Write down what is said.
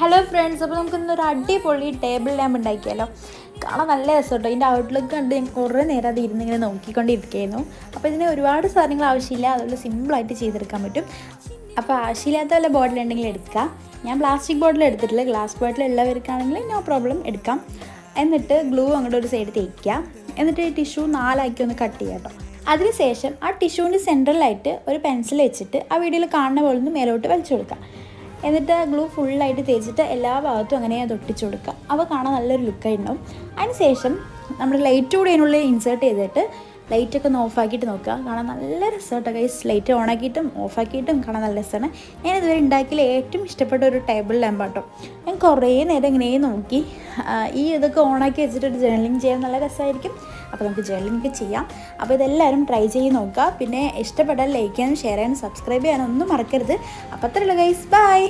Hello friends, അപ്പോൾ നമുക്കിന്നൊരു അടിപൊളി ടേബിൾ ലാമ്പ് ഉണ്ടാക്കിയാലോ. കാണാൻ നല്ല രസമുണ്ടോ. ഇതിൻ്റെ ഔട്ട്ലുക്ക് കണ്ട് ഞാൻ കുറേ നേരം അത് ഇരുന്നിങ്ങനെ നോക്കിക്കൊണ്ടിരിക്കുകയായിരുന്നു. അപ്പോൾ ഇതിന് ഒരുപാട് സാധനങ്ങൾ ആവശ്യമില്ല, അതുകൊണ്ട് സിമ്പിളായിട്ട് ചെയ്തെടുക്കാൻ പറ്റും. അപ്പോൾ ആവശ്യമില്ലാത്ത വല്ല ബോട്ടിലുണ്ടെങ്കിൽ എടുക്കുക. ഞാൻ പ്ലാസ്റ്റിക് ബോട്ടിൽ എടുത്തിട്ടില്ല, ഗ്ലാസ് ബോട്ടിൽ ഉള്ളവർക്കാണെങ്കിൽ നോ പ്രോബ്ലം എടുക്കാം. എന്നിട്ട് ഗ്ലൂ അങ്ങോട്ട് ഒരു സൈഡ് തേക്കുക. എന്നിട്ട് ടിഷ്യൂ 4 ഒന്ന് കട്ട് ചെയ്യാം കേട്ടോ. അതിനുശേഷം ആ ടിഷ്യൂവിൻ്റെ സെൻട്രലായിട്ട് ഒരു പെൻസിൽ വെച്ചിട്ട് ആ വീഡിയോയിൽ കാണുന്ന പോലെ ഒന്ന് മേലോട്ട് വലിച്ചു കൊടുക്കുക. എന്നിട്ട് ഗ്ലൂ ഫുള്ളായിട്ട് തേച്ചിട്ട് എല്ലാ ഭാഗത്തും അങ്ങനെ അത് ഒട്ടിച്ചു കൊടുക്കുക. അപ്പോൾ കാണാൻ നല്ലൊരു ലുക്കായിട്ടുണ്ടാവും. അതിന് ശേഷം നമ്മൾ ലൈറ്റ് കൂടി അതിനുള്ളിൽ ഇൻസേർട്ട് ചെയ്തിട്ട് ലൈറ്റൊക്കെ ഒന്ന് ഓഫാക്കിയിട്ട് നോക്കുക. കാണാൻ നല്ല രസമായിട്ടോ ഗൈസ്. ലൈറ്റ് ഓണാക്കിയിട്ടും ഓഫാക്കിയിട്ടും കാണാൻ നല്ല രസമാണ്. ഞാൻ ഇതുവരെ ഉണ്ടാക്കിയതിൽ ഏറ്റവും ഇഷ്ടപ്പെട്ട ഒരു ടേബിൾ ലാമ്പാട്ടോ. ഞാൻ കുറേ നേരം ഇങ്ങനെ നോക്കി. ഈ ഇതൊക്കെ ഓണാക്കി വെച്ചിട്ട് ഒരു ജേർണലിങ് ചെയ്യാൻ നല്ല രസമായിരിക്കും. അപ്പോൾ നമുക്ക് ജേർണലിങ് ചെയ്യാം. അപ്പോൾ ഇതെല്ലാവരും ട്രൈ ചെയ്ത് നോക്കുക. പിന്നെ ഇഷ്ടപ്പെട്ടാൽ ലൈക്ക് ചെയ്യാനും ഷെയർ ചെയ്യാനും സബ്സ്ക്രൈബ് ചെയ്യാനും ഒന്നും മറക്കരുത്. അപ്പോൾ അത്രയുള്ളൂ ഗൈസ്, ബൈ.